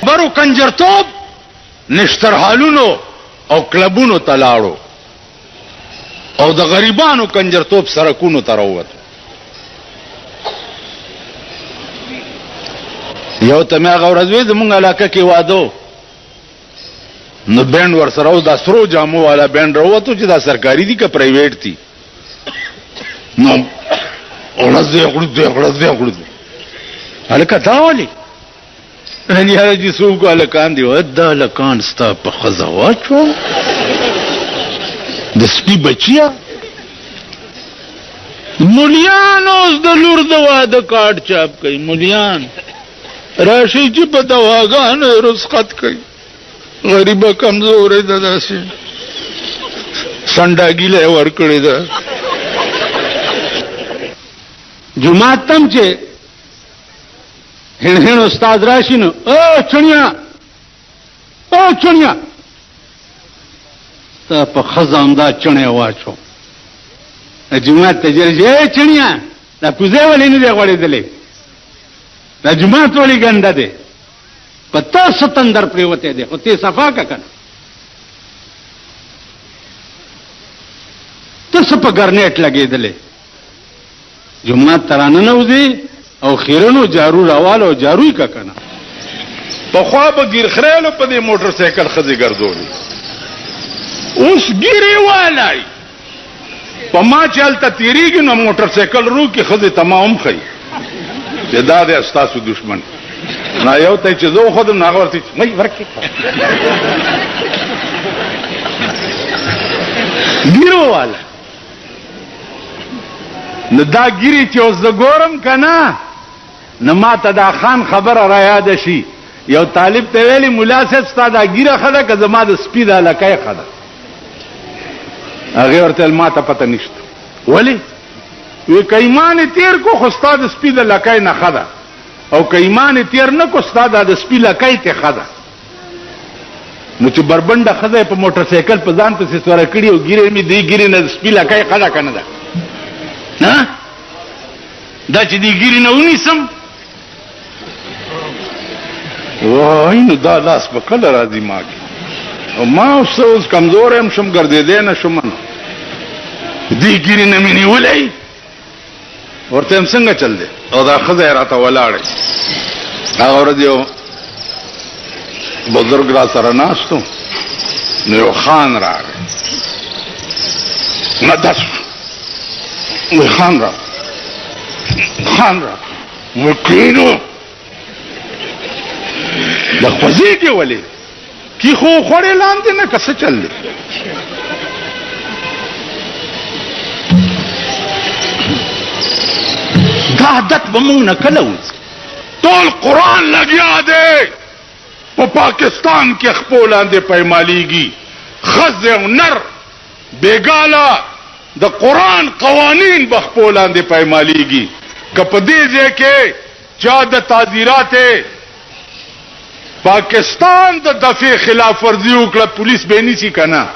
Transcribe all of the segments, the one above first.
برو کنجرتوب نشترحالونو او کلبونو تلاړو او د غریبانو کنجرتوب سرکونو تروت. یو ته مې هغه ورځ وې زمونږ علاقه کې واده نو بینډ ورسره او دا سرو جامو والا بینډ راووتو چې دا سرکاري دي که پرایویټ دي نو اړځ هلکه دا ولې یاره چې څوک هلکان دي دا هلکان ستا په ښځه واچو د سپي بچیه مولیان اوس د لور د واده کارډ چاپ کوي. مولیان راشي چې په دواګانو رسخت کوي. غریبه کمزورې ده داسې سنډاګیله یې ورکړې ده. جومات تم چې هڼ استاد راشي نو او چڼیا تا په ښځه همدا چڼی واچو. جومات ته ژر چڼیا دا کوزی ولې نه دی غوړېدلی؟ دا جومات ولې ګنده دی؟ په تا ستندر پریوتی دی خو تی صفا که کنه ته څه په ګرنیټ لګېدلی؟ جومات ته راننوځې او خیرنو جارو راوال او جاروی که کنه. پخوا به ګیرخریلو په دې موټر سایکل ښځې ګرځولي اوس ګیرې والی په ما چې هلته تېرېږي نو موټر سایکل روکي ښځې ته ما هم ښایي چې دا دی ستاسو دشمن. نا یو ته چې زه وښودم نو هغه ورته مۍ ورکې ګیرو والا نو دا ګیرې چې اوس زه ګورم که نه نو ما ته دا خان خبره را یاده شي. یو طالب ته ویلي ملا صاحب ستا دا ګیره ښه ده که زما د سپي دا لکۍ ښه ده؟ هغې ورته ویل ما ته پته نشته. ولې؟ وی که ایمان یې تېر کو خو ستا د سپي د لکۍ نه ښه ده او که ایمان یې تېر نه کو ستا دا د سپي لکۍ ته ښه ده. نو چې بربنډه ښځه یې په موټر سایکل په ځان پسې سوره کړي او ګیرې مې دې ګیرې نه د سپي لکۍ ښه ده که نه ده؟ دا چې دې ګیرې نه ونیسم وای نو دا لاس به کله راځي ما کې او ما اوس کمزوری هم شم ګرځېدی نه شم نو دې ګیرې نه مې نیولی ورته یم څنګه چل دی او دا ښځه یې راته ولاړی. هغه ورځ یو بزرګ را سره ناست و نو یو خان راغی نه دس وی خان را وی کینو د خوځېږي ولې کی خو خوړې لاندې نه که څه چل دی؟ دا عادت به مونږ نه کله وځي. ټول قرآن لګیا دی په پاکستان کې خپو لاندې پیمالیږي. ښځې او نر بېګاله د قرآن قوانین به خپو لاندې پیمالیږي. که په دې ځای کې چا د تعزیرات پاکستان د دفع خلاف ورزي وکړه پولیس به نیسي که نه؟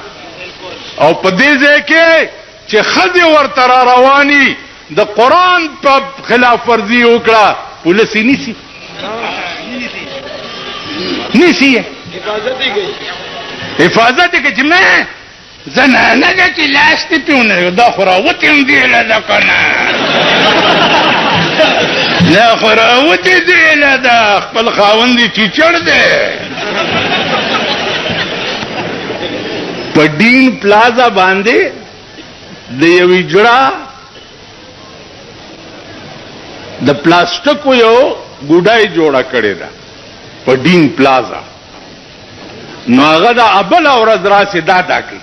او په دې ځای کې چې ښځې ورته را رواني د قرآن په خلاف ورزي وکړه پولیس یې نیسي یې حفاظت یې کوي چې مې زنانه ده چې لاس دې پې ونه دا خو راوتې هم دیله ده که نه دا خو راوتې دیله ده خپل خاوند یې چیچړ دی. په ډین پلازا باندې د یوې جړه د پلاستیکو یو ګوډای جوړه کړې ده په ډین پلازا. نو هغه د ابله ورځ راسې دا کوي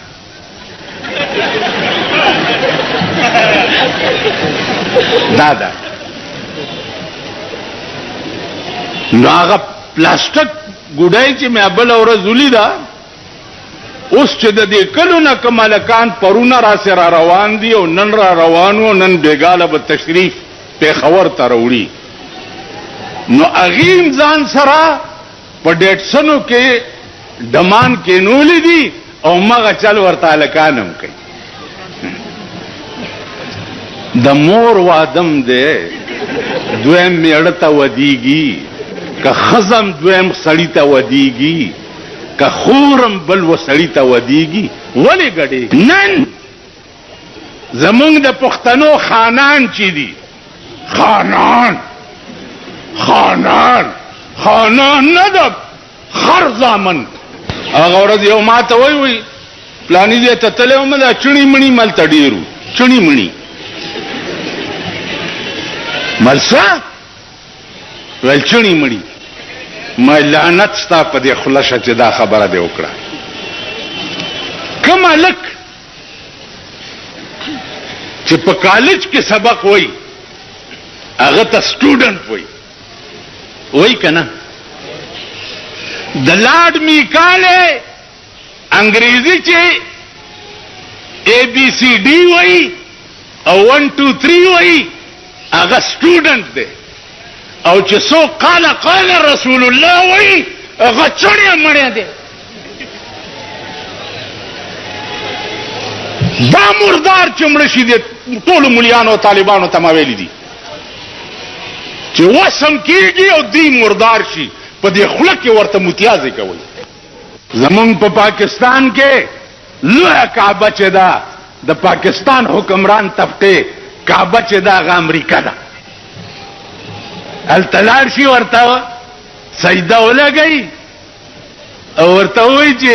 دا نو هغه پلاستیک ګوډای چې مې ابله ورځ ولیده اوس چې د دې کلو نه کوم هلکان پرونه راسې را روان دي او نن را روان و نن بېګاله به تشریف پېښور ته راوړي نو هغې ځان سره په ډیټسنو کې ډمان کېنولی دي او مغه چل ورته هلکان هم کوي. د مور وادم دی دویم میړه ته ودیږي که خزم دویم سړی ته ودیږي که خورم بل و سړی ته ودیږي ولې ګډې نن زمونږ د پښتنو خانان چې دي خانان نه ده خر زامن هغه ورځ یو ما ته وی پلانی دې ته تللی وم دا چڼي مڼي ملته ډېرو چڼي مڼي ملسه ویل چڼي مڼي ما لعنت ستا په دې خوله شه چې دا خبره دې وکړه کوم هلک چې په کالج کې سبق وای هغه ته سټوډنټ وای که نه د لاډ میکاله انګریزي چې ABCD وای او 1 2 3 وای هغه سټوډنټ دی او چې څو قال رسول الله وای هغه چړیا مړیا دی دا مردار چې مړ شي دي ټولو مليانو او طالبانو ته ما ویلي دي چې وسم کېږي او دی مردار شي په دې خوله کې ورته متیازې کوي زمونږ په پاکستان کې لویه کعبه چې ده د پاکستان حکمران طبقې کعبه چې ده هغه امریکا ده هلته لاړ شي ورته سجده ولګوي او ورته وایي چې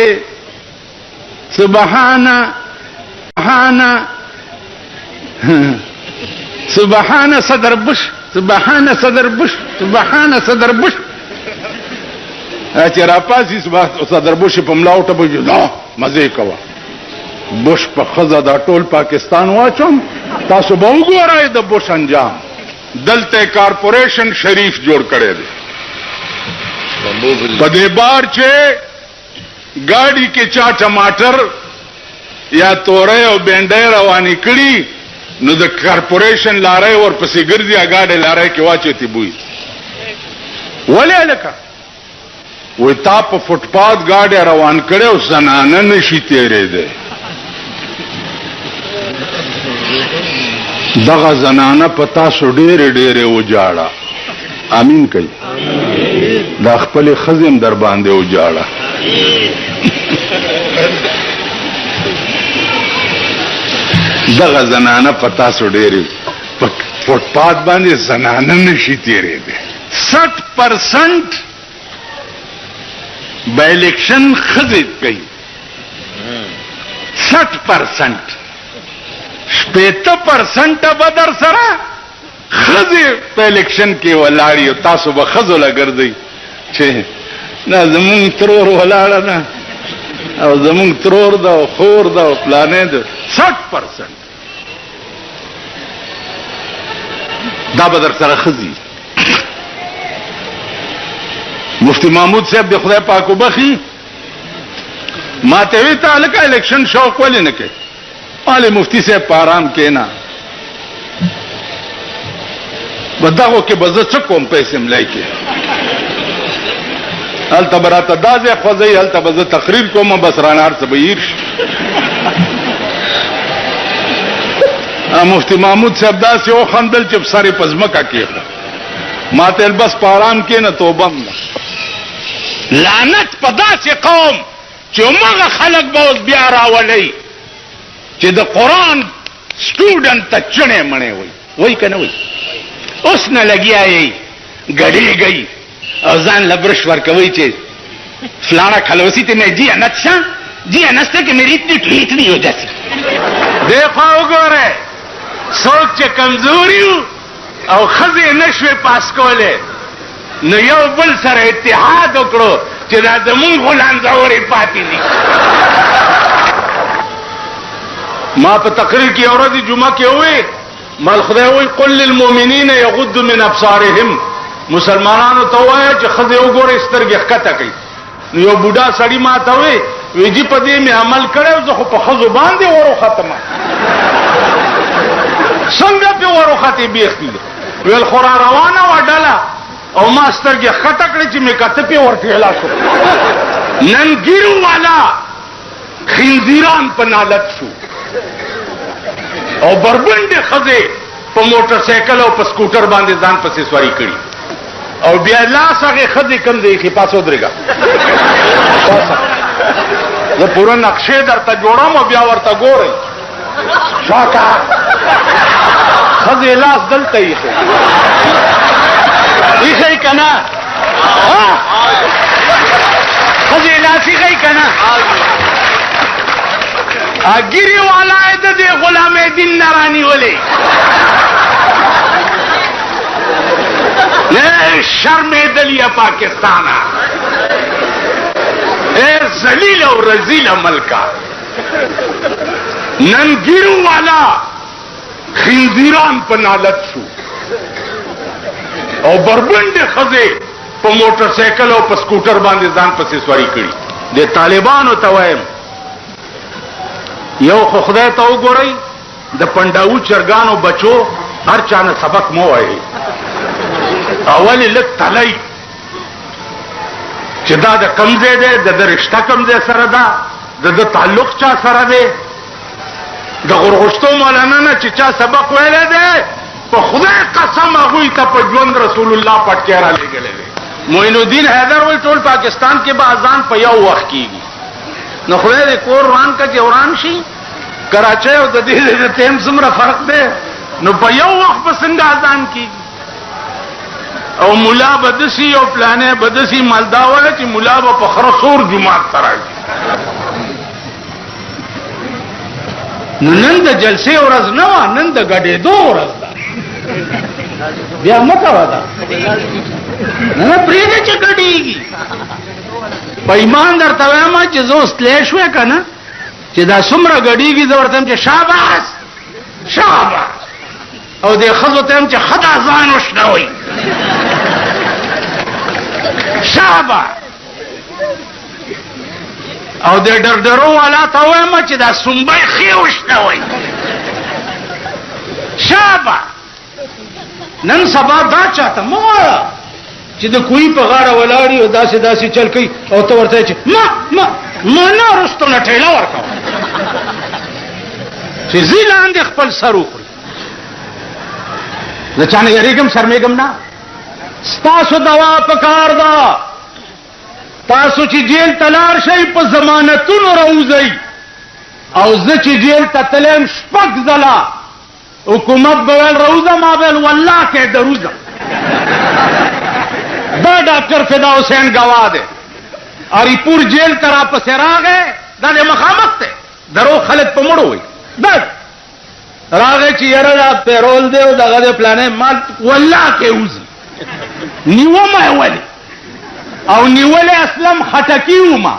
سبحان صدر بش سبحان صدر بش سبحان صدر بش چې راپاسي صدر بش په ملا وټه به دا مزه کوه بش په خزه دا ټول پاکستان واچوم تاسو به وګورئ د بش انجام دلته کارپوریشن شریف جوړ کړی دی په دې بار چې ګاډي کې چا ټماټر یا تورې او بینډۍ روانې کړي نو د کارپوریشن لارې ورپسې ګرځي اګاډې لارې کې واچوتي بوی ولې لکه وې تا په فوټپاث ګاډي روان کړي او زنانه نشي تېرېدی دغه زنانه په تاسو ډېرې وجاړه امین کوي دا خپلې ښځې هم در باندې وجاړه دغه زنانه په تاسو ډېرې په فوټپاث باندې زنانه نشي تېرېدی 60% به الیکشن ښځې کوي 60% 80% به در سره ښځې په الیکشن کې ولاړې او تاسو به ښځو له ګرځئ چې نه زمونږ ترور ولاړه نه او زمونږ ترور ده او خور ده او پلانې ده 60% دا به در سره ښځي مفتی محمود صاحب د خدای پاک وبخي ما ته وی ته هلکه الیکشن شوق ولې نه کوې مالې مفتی صاحب په آرام کېنه په دغو کې به زه څه کوم پیسې ملای کې هلته به راته دا ځای خوځوي هلته به زه تقریر کوم بس رانه هر څه به هیر شي مفتی محمود صاحب داسې وخندل چې سر یې په ځمکه کېښود ما ته بس په آرام کېنه توبه م ده لعنت په داسې قوم چې همغه خلک به اوس بیا راولئ چې د قرآن سټوډنټ ته چڼې مڼې وایي که نه وایي اوس نه لګیا یې ګډېږئ او ځان له برش ورکوئ چې فلانا کھلوسی تے میں جی انت شاہ جی انت کہ میری اتنی وجہ سے دیکھو وګوره څوک چې کمزوري او ښځې نشوې پاس کولی نو یو بل سره اتحاد وکړو چې دا زمونږ خو لانځورې پاتې دي ما په تقریر کې یو ورځ جمعه کې ووی مال خدای وایي قل للمؤمنین یغضوا من ابصارهم مسلمانانو ته ووایه چې ښځې وګورئ سترګې ښکته کوي نو یو بوډا سړي ما ته وی وی جی په دې مې عمل کړی زه خو په ښځو باندې وروختم څنګه پې وروختې بیختې ویل خو را روانه وه ډله او ما سترګې ښکته کړې چې مې کته پې ورټېلا شو نن ګیرو والا خنزیران په نالت شو او بربنډې ښځې په موټر سایکل او په سکوټر باندې ځان پسې سواري کړي او بیا لاس هغه خدي کم دی کې پاسو درګه زه پوره نقشه درته جوړم او بیا ورته ګورئ شاکا خدي لاس دلته یې ایخی کنا خدي لاس ایخی کنا گیری والا ہے دے غلام دین نرانی والے شرم دلیہ پاکستانا اے ذلیل و رزیل ملکا نن گیرو والا خنزیران پا نالت شو او بربند خزے پا موٹر سیکل او پا سکوٹر باندې ځان پسې سواری کړي د طالبانو توایم یو خو خدای ته وګورئ د پنداو چرګانو بچو هر چانه سبق مو وایي اول لک تلای چې دا د کمزې ده د رشتہ کمزې سره ده د تعلق چا سره ده د غرغشتو مولانا نه چې چا سبق ویل ده په خدای قسم هغه ته په ژوند رسول الله پټ کې را لګلې ده معین الدین حیدر ول ټول پاکستان کې به اذان په یو وخت کیږي نو خدای دې کور روان کا چې وران شي کراچۍ او د دې د تیم څومره فرق دی نو په یو وخت په څنګه اذان کیږي او مولا بدسي او پلانې بدسي مالدا ولا چې مولا په خرصور جمعه تراځي نو نن د جلسې ورځ نه و نن د غډې دوه ورځ ده بیا مکه ودا نه پریږه چې غډېږي په ایمان درته وایم چې زه ستلې شوې کنه چې دا څومره غډېږي زه ورته چې شاباس شاباس او د خزو ته چې خدا ځان وشنوي شاباس او د ډرډرو والا ته وایم چې دا سنبای خې وشنوي شاباس نن سبا دا چاته مو چې د کوی په غاړه ولاړی او داسې داسې چل کوي او ته ورته چې ما نه رستو نه ټیلا ورکاو چې زیلاندې خپل سر وخوري زه چانه یریږم شرمېږم نه ستاسو دوا پکار ده تاسو چې جیل تلار شئ په ضمانتونو راوځئ او زه چې جیل ته تلم شپږ ځله حکومت به ویل راوځم ما ویل والله کې دروځم دا ډاکټر فدا حسین گواہ دی اړي پور جیل ترا پسې راغې دا د مخامخ ته درو خلک په مړو وي دا راغې چې یاره دا پیرول دی او دغه د پلانې مال والله کې وځي نیومه ولی او نیولې اسلم خټکی وما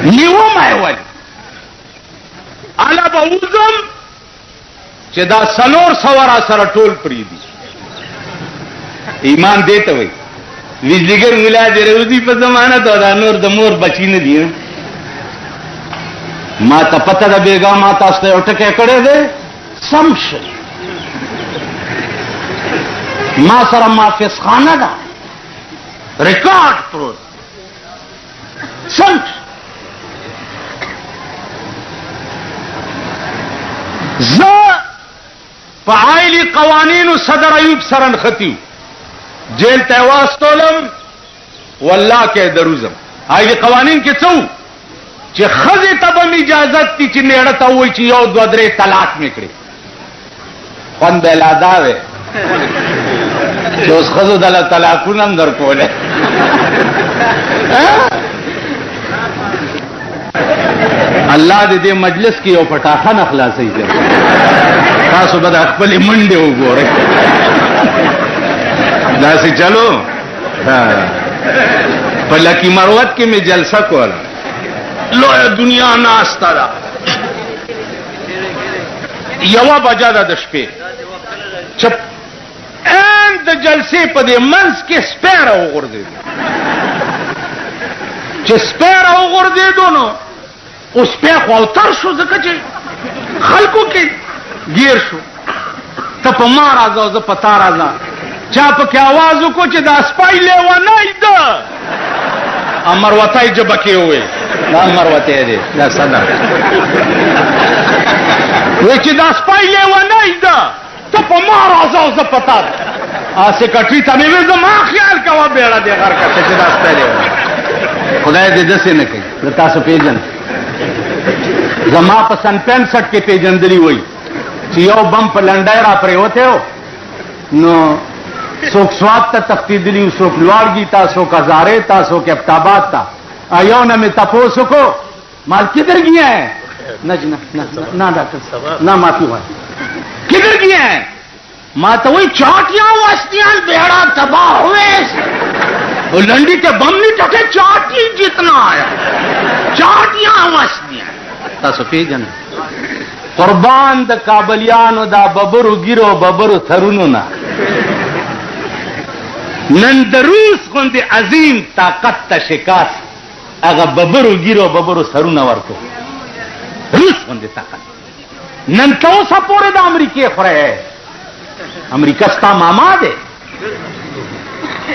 نیومه ولی الا بوزم چې دا سلور سوارا سره ټول پری دي ایمان دیته وي ویزګر ولادت روزي په زمانہ دا نور د مور بچی نه دي ما ته پته ده بیګا ما تاسو ته ټکه کړې ده سمش ما سره محافظ خانه ده ریکارډ پروت سمش ز فعائلی قوانینو صدر ایوب سرن خطیو جیل تیواستولم والله کې دروزم عائلی قوانین کې څو چې خزه ته به اجازت تی چې نیړه ته وای چې یو دو درې طلاق میکړي خون بلاداوي چې اوس خزه د طلاقونه هم درکوله الله دې مجلس کې یو پټاخه نه خلاصي تاسو به د خپل منډه وګورئ داسې چلو په لکی مروت کې می جلسه کوله لوی دنیا ناستا ده یوه بجه ده د شپې چپ ان د جلسې په دې منځ کې سپیره وغورځېدو چې سپیره وغورځېدو نو اوس سپی خو اوتر شو ځکه چې خلکو کې گیر شو ته په ما راځه زه په تا راځه چا پکې आवाज وکړو چې دا سپی لیونی ده امروتی جبه کې وویل دا مروتی دی دا صدر وی چې دا سپی لیونی ده ته په ما راځه او زه په تا سیکرټري ته مې ویل زما خیال کوه بیړه دې غر کته چې دا ستړی خدای دې داسې نه کوي زه تاسو پېژنم زما په سن 65 کې پېژندلي وای چې یو بم په لنډۍ را پرېوتی و نو څوک سوات ته تښتېدلي وو څوک لوړګي ته څوک هزارې ته څوک افټاباد ته یو نه مې تپوس وکړو مال کدھر گیا ہے نہ ڈاکٹر نہ معافی ہوا کدھر گیا ہے ماں تو وہی چاٹیاں وسطیاں بیڑا تباہ ہوئے وہ لنڈی کے بم نہیں ٹکے چاٹی جتنا آیا چاٹیاں وسطیاں تاسو پیجن قربان د کابلیانو دا ببرو ګیرو ببرو تھرونو نا نن د روس غوندې عظیم طاقت ته شکاست هغه ببرو ګیرو ببرو سرونه ورکو روس غوندې طاقت نن ته اوسه پورې د امریکې خورې امریکا ستا ماما دی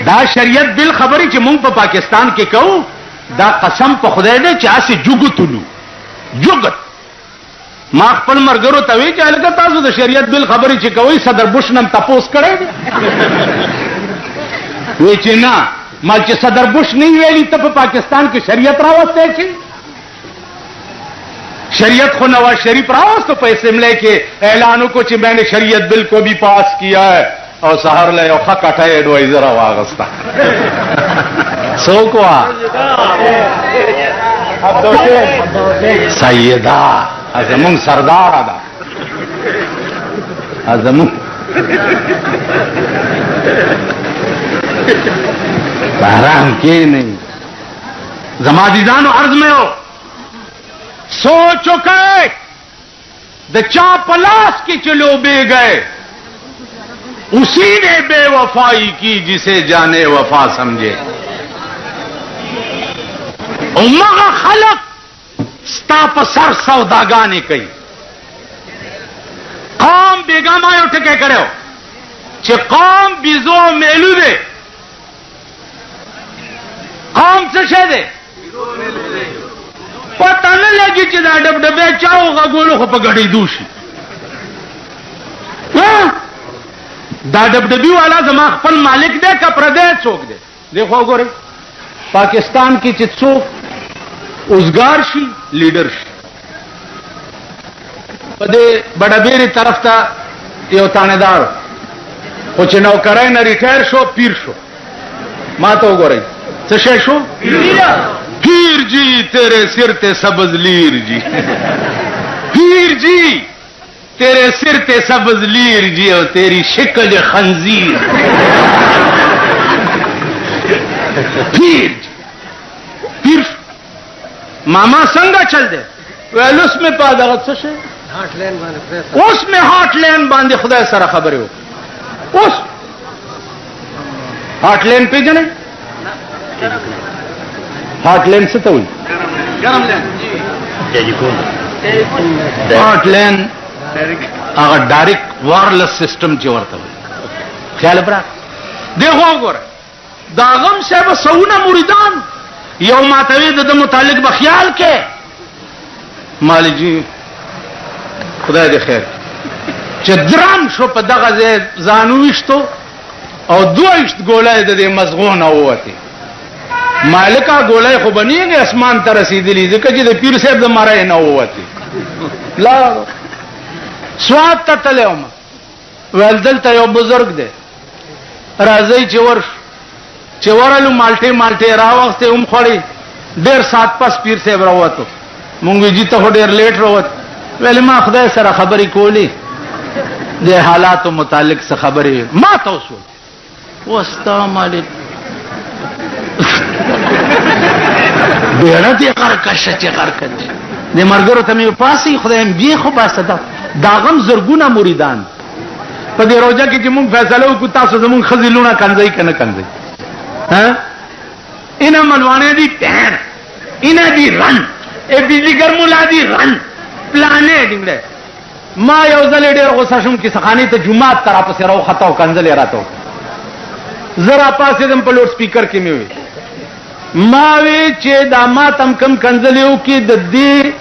دا شریعت بل خبرې چې مونږ په پاکستان کې کوو دا قسم په خدای دی چې هسې جوګتلو جوګت ما خپل مرګرو ته وی چې هلکه تاسو د شریعت بل خبرې چې کوئ صدر بوش نم تپوس کړی دی وی چې نه ما چې صدر بوش نہیں ویلی ته په پاکستان کې شریعت راوسته شي شریعت خو نواز شریف راوستو په اسمبلی کې اعلانو کو چې میں نے شریعت بل کو بھی پاس کیا ہے او سحر له یو خکټه ایڈوائزر واغستا څوک وا سیدہ ازمون سردار دا ازمون بحرام کے نہیں زمادیزانو عرض میں ہو سو چکے دا چا پلاس کی چلو بے گئے اسی نے بے وفائی کی جسے جانے وفا سمجھے امغا خلق ستا پسر سوداگانے کئی قوم بیگا مایو ٹکے کرے ہو چه قوم بیزو میلو دے قوم څه شه دی پته نه لګي چې دا ډبډبې چاو غوړو خو په ګډې دوشي دا ډبډبي والا زما خپل مالک دی که پردی څوک دی دیکھو ګورئ پاکستان کې چې څوک اوزګار شي لیډر شي په دې بډبېرې طرف ته یو تانیدار خو چې نوکرۍ نه ریټایر شو پیر شو ما ته وګورئ څه شو پیر جی تیرے سر تے سبز لیر جی پیر جی تیرے سر تے سبز لیر جی اور تیری شکل خنزیر پیر جی پیر ماما سنگا چل دے ویل اس میں پادغت څه شي اوس میں ہاٹ لین باندې خدای سره خبرې وکړه اوس ہاٹ لین پیژنې ہاٹ لین سے تو ہاٹ لین اگر ڈائریکٹ وائرلیس سسٹم چې ورته وي خیال برا دیکھو ګوره دا غم صاحب سونه مریدان یو ماتوي د متعلق به خیال کې مالی جی خدای دې خیر چې درام شو په دغه ځانو وشتو او دویشت ګولای د دې مزغون اوته مالکا ګولای خو بنیږي اسمان ته رسیدلی ځکه چې د پیر صاحب د مړای نه ووته لا سوات ته تلوم ول دلته یو بزرګ دی راځي چې ورلو مالټه راوخته خوري ډیر سات پس پیر صاحب راوته مونږ جی ته ډیر لیټ راوت ویل ما خدای سره خبرې کولی د حالاتو متعلق څه خبرې ما تاسو واستا مالک بیړه دې غرکشه چې غرکه دې د مرګرو ته مې پاسې خدای بیا خو باسه دا غم زرګونه مریدان په دې روزه کې چې مونږ فیصله وکړو تاسو زمونږ ښځې لوڼه کنځئ که نه کنځئ اینا ملوانے دی پہن اینا دی رن اے بیجیگر مولا دی رن پلانے ڈنگلے ما یو ځلې ډېر غوسه شوم چې سخانې ته جومات ته راپسې راوخته او کنځلې راته زه راپاڅېدم په لوډ سپیکر کې مې وی ما وی چې دا ما تم کم کنځلې وکړي د دې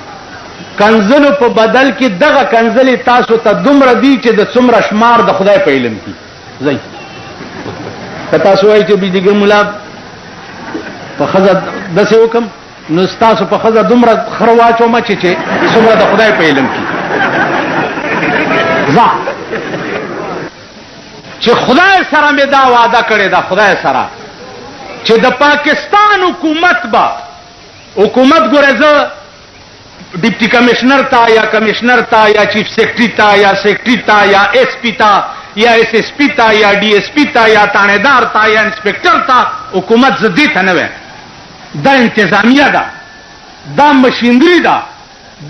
کنزلو په بدل کې دغه کنزلې تاسو ته دومره دي چې د څومره شمار د خدای په علم کې ځي. که تاسو وایئ چې بجلیګر ملا په ښځه داسې وکړم نو ستاسو په ښځه دومره خره واچومه چې څومره د خدای په علم کې ځه چې خدای سره مې دا وعده کړې ده، خدای سره چې د پاکستان حکومت ګوره زه ډیپټي کمشنر تا یا کمشنر تا یا چیف سیکرټری تا یا سیکرټری تا یا ایس پی تا یا ایس ایس پی تا یا ڈی ایس پی تا یا تانیدار تا یا انسپیکٹر تا حکومت زدی ته نه وای. دا انتظامیه ده، دا مشینری ده،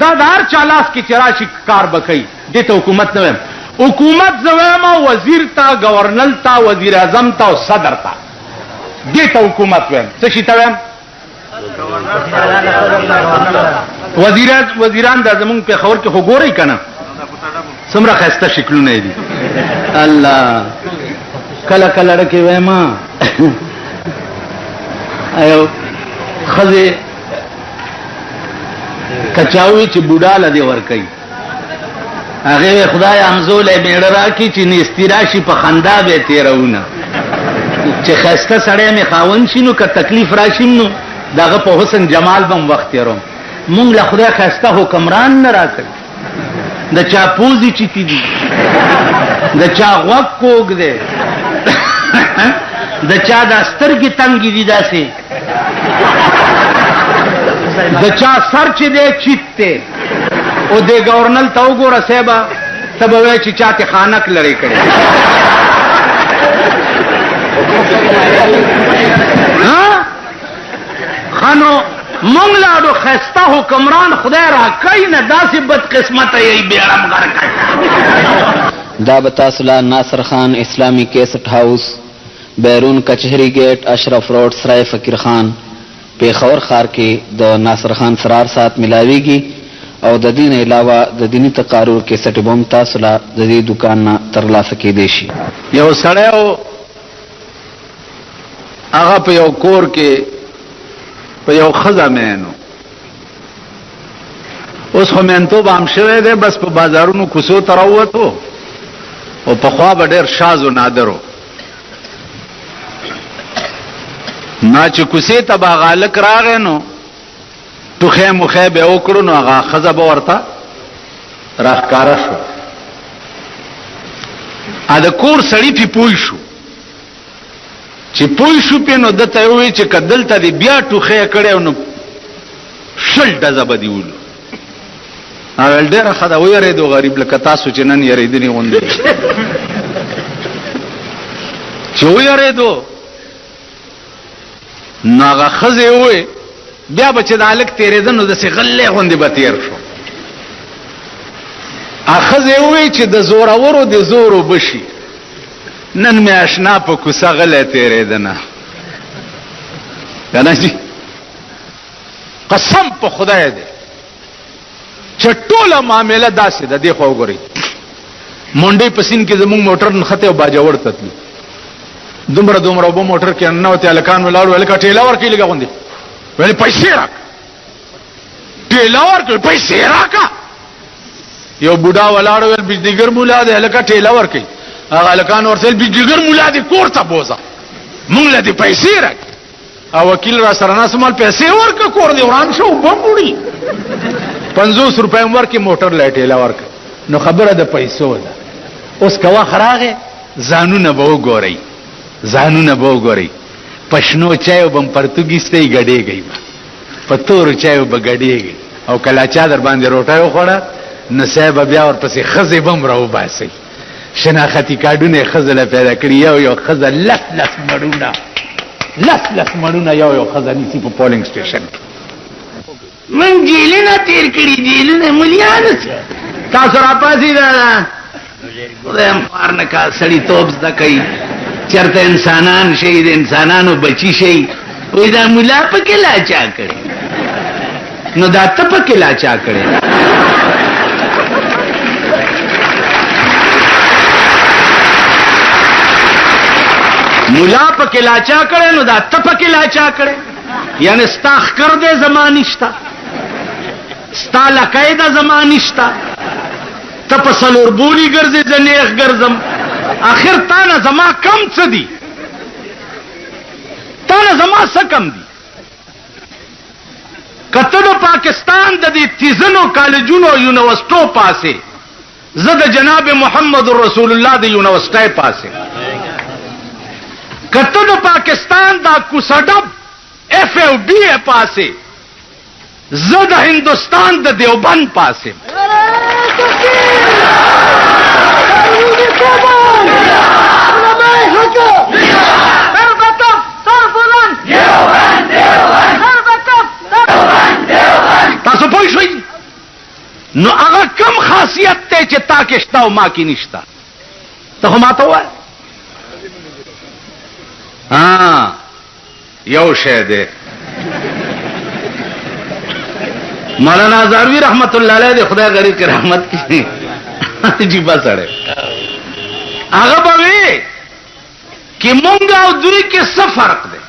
دا د هر چا لاس کې چې راشي کار به کوي، دې ته حکومت نه وایم. حکومت زه وایم وزیر تا، گورنر تا، وزیر اعظم تا او صدر تا، دې ته حکومت وایم. څه شي ته وایم؟ وزیران دا زمونږ پېښور کې خو ګورئ که نه څومره ښایسته شکلونه دي. الله کله کله ډکې وایم یو ښځې کچاوي چې بوډا له دې ورکوي، هغې خدای همزولی میړه راکړي چې نیستي راشي په خندا به یې تېروونه، چې ښایسته سړی مې خاوند شي نو که تکلیف راشي نو د هغه په حسن جمال به م وخت تېروم. مونږ له خدای ښایسته حکمران نه راکړي، د چا پوزې چیتي دي، د چا غوږ کوږ دی، د چا دا سترګې تنګې دي داسې، د چا سر چې دی چیت دی. او دې گورنر ته وګوره صاحبه ته به وایې چې چا ته خانک لرې کړی. خانو مونږ لا ډو ښایسته حکمران خدای راکوي نه، داسې بدقسمته یې بیړم غرقه. دا به تاسو له ناصر خان اسلامی کیسټ هاوس، بیرون کچهری گیټ، اشرف روډ، سرای فقیر خان، پیښور ښار کې د ناصر خان سرار سات ملاویږي. او د دې نه علاوه د دینی تقارر کیسټ به هم تاسو له د دې دوکان نه ترلاسه کیدی شي. یو سړی و هغه په یو کور کې په یو ښځه مینو، اوس خو مینتوب عام شوی دی، بس په بازارونو کوڅو ته راووتو او پخوا به ډېر شاز و نادر و. نا چې کوڅې ته به هغه هلک راغی نو ټوخی موخی به یې وکړو نو هغه ښځه به ورته راښکاره شو. د کور سړي پې پوه شو، چې پوه شو پې نو ده ته یې وویل چې که دلته دې بیا ټوخی کړی نو 20 ډزه به دې ولو. ویل ډېره ښه ده، ویرېدو غریب لکه تاسو چې نن یېرېدلي غوندې. چې ویرېدو نو هغه ښځې وویل بیا به چې د هلک تېرېده نو داسې غلې غوندې به تېر شو. هغه ښځې وویل چې د زورورو د زور اوبه شي، نن مې اشنا په کوڅه غلی تېرېده نه که نه جي. قسم په خدای دی چې ټوله معامله داسې ده. دې خوا وګورئ، مونډۍ په سیند کې زمونږ موټر نښتی او باجوړ ته تلو، دومره اوبه موټر کې ننوتې، هلکان ولاړ ویل که ټېله ورکړي لږه غوندې، ویل پیسې راکړه، ټېله ورکړه پیسې راکړه. یو بوډا ولاړ ویل بجلیګر مولا دی هلکه ټېله ورکړي. هغه هلکان ورته ویل بجلیګر مولا دی کور ته بوځه، مونږ له دې پیسې راکړي. او وکیل را سره ناست مال پیسې ورکړه، کور دې وران شو اوبه وړي. 50 روپۍ هم ورکړي، موټر له ټېله ورکړه. نو خبره د پیسو ده. اوس که وخت راغی ځانونه به وګورئ، ځانونه به وګورئ. په شنو چایو به م پرتوګیستئ ګډېږئ به، په تورو چایو به ګډېږئ. او کله چا در باندې روټۍ وخوړه نو صاحبه بیا ورپسې ښځې به م راوباسئ. شناختي کارډونه یې ښځه له پیدا کړي، یو ښځه لس مړونه یو ښځه نیسي په پولنګ سټیشن کې. من جیلونه تیر کړي، جیلونه ملیانو تاسو راپاسې ده خدای هم خوار نه کا، سړي توب زده کوي، چېرته انسانان شي، د انسانانو بچي شي. وایي دا ملا پکې لا چا کړی، نو دا ته پکې لا چا کړی. ملا پکې لا چا کړی نو دا ته پکې لا چا کړی. یعنی ستا ښکر دی زما نشته، ستا لکای دا زما نشتا ته په څلور بولي ګرځې زه نیغ ګرځم آخر تا نه زما کم څه دي تا نه زما څه کم دي که ته د پاکستان د دې تیزنو کالجونو یونیورسټو پاسې زه د جناب محمد رسول الله د یونیورسټۍ پاسې که ته د پاکستان دا کوسډب ایف او بی اے پاسې زه د هندوستان د دیوبند پاسې تاسو پوه شئ نو هغه کم خاصیت ته چې تا کې شته او ما کې نشته ته خو ماته ووایه یو شی دی مولانا هزاروی رحمت الله علیه دی خدای غریب کې رحمت کړي عجیبه سړی هغه به وی چې مونږ او دوی کې څه فرق دی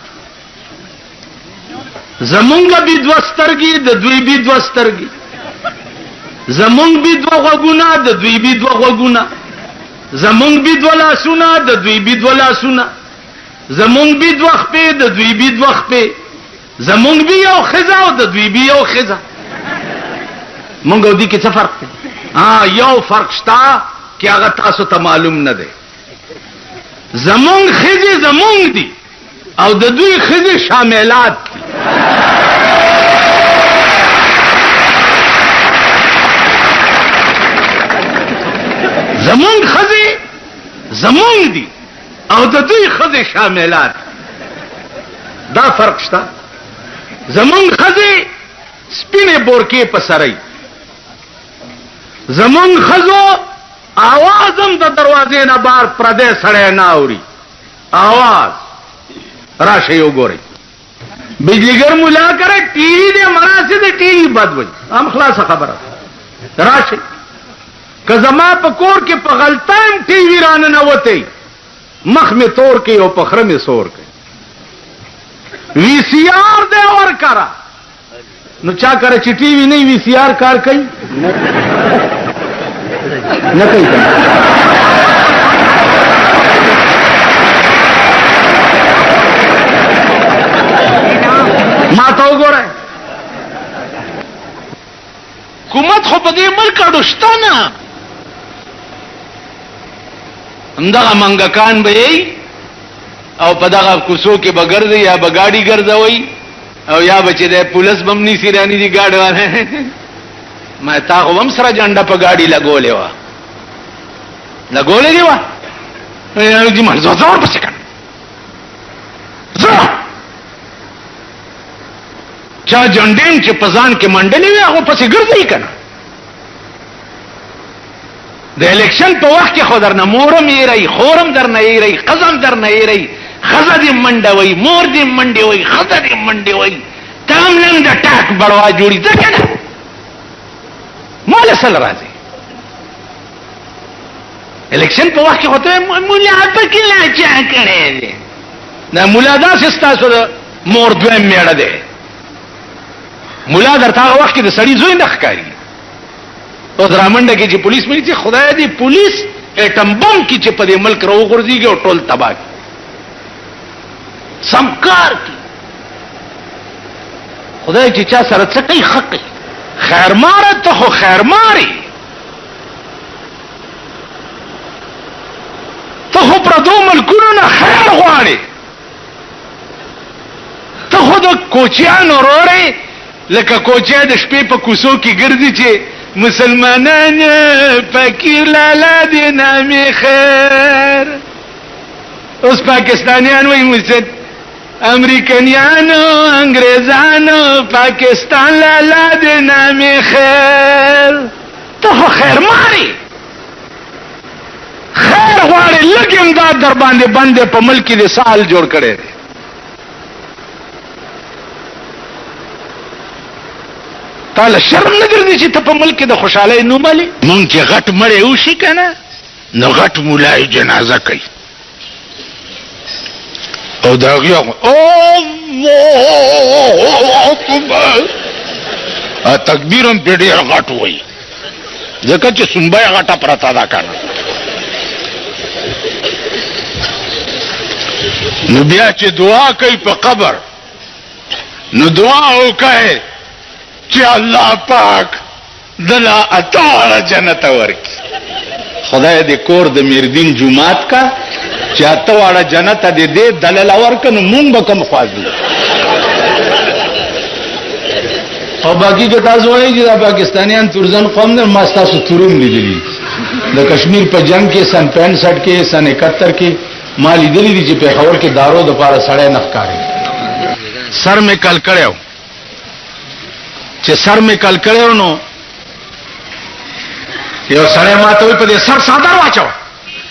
زمونږ بي دوه سترګې د دوی بي دوه سترګې زمونږ بي دوه غوږونه د دوی بي دوه غوږونه زمونږ بي دوه لاسونه د دوی بي دوه لاسونه زمونږ بي دوه خپې د دوی بي دوه خپې زمونږ بي یو ښځه او د دوی بي یو ښځه مونږ او دوی کې څه فرق دی یو فرق شته چې هغه تاسو ته معلوم نه دی زمونږ ښځې زمونږ دي او د دوی ښځې شاملات دي زمونږ ښځې زمونږ دي او د دوی ښځې شاملات دا فرق شته زمونږ ښځې سپینې بورکې په سرای زمونږ ښځو आवाज هم د دروازې نه بار پردی سړی نه اوري आवाज راشئ وګورئ بجلیګر مولا کرے ٹی وی دے مناسب دے ٹی وی بد وای هم خلاص خبره راشئ که زما په کور کې په غلطایم ٹی وی رانه نه وتی مخ می تور کې او په خره می سور کې وی سی آر دے اور کرا نو چا کرے چې ٹی وی نه وی سی آر کار کوي نه کوي ما ته وګوره حکومت خو په دې ملک اړو شته نه همدغه منګکان به یې او په دغه کوڅو کې به ګرځي یا به ګاډي ګرځوي او یا به چې د پولیس بم نیسي رانی دي ګاډي والے ما تا خو هم سره جنډه په ګاډي لګولې وه لګولې دي وه دې مړ زه ورپسې کړم چا جنډې چې په ځان کې منډلې وي هغه پسې ګرځي که نه د الیکشن په وخت کې خو درنه مورم ایرئ خورم درنه ایرئ ښځم درنه ایرئ ښځه دې منډه وئ مور دې منډې وئ ښځه دې منډې وئ ته هم نن د ټاک بړوا جوړي ځه که نه ماله سل راځي الیکشن په وخت کې خو ته ملا پکې لا چا کړی دی دا ملا داسې ستاسو د مور دویم میړه دی ملا درته هغه وخت کې د سړي زوی نه ښکاري اوس رامنډه کې چې پولیس مې چې خدای دې پولیس اټم بم کې چې په دې ملک راوغورځېږي او ټول تباه کړي سم کار کړي خدای چې چا سره څه کوي ښه کوي خیرماره ته خو خیرمارې ته خو پردو ملکونو نه خیر غواړې ته خو د کوچیانو وروړې لکه کوچیا د شپې په کوڅو کې ګرځي چې مسلمانان فقیر لالا دی نامی خیر اوس پاکستانیان وایي امریکنیانو انګریزانو پاکستان لالا دی نامی خیر ته خو خیر ماري خیر غواړې لږ امداد در باندې بند په ملک کې د سال جوړ کړی دی تاله شرم نه ګرځي چې ته په ملک کې د خوشحالۍ نوم علي مونږ چې غټ مړی وشي که نه نو غټ مولای جنازه کوي او د هغې الله اکبر تکبیر هم په ډېر غټ وایي ځکه چې سنبه یې غټه پرته ده که نه. نو بیا چې دعا کوي په قبر نو دعا وکړئ چې الله پاک دله اته جنت ورکړي. خدای دې کور د میردین جومات کا چې اته واړه جنت دې دلل ورکړه نو مونږ به کوم خواځو. او باقي که تاسو وایي چې دا پاکستانیان تورزن قوم نه، ما ستاسو تورم لیدلي د کشمیر په جنگ کې سن 65 کې سن 71 کې ما لیدلي دي چې پېښور کې دارو د پاره سړی نه ښکاري. سر مې کل کړیو چې سر مې کل کړیو نو یو سړی ما ته وایي په دې سر څادر واچوه.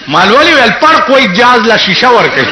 مالولي ویل پړ کوئی جاز لا شیشه ورکوي.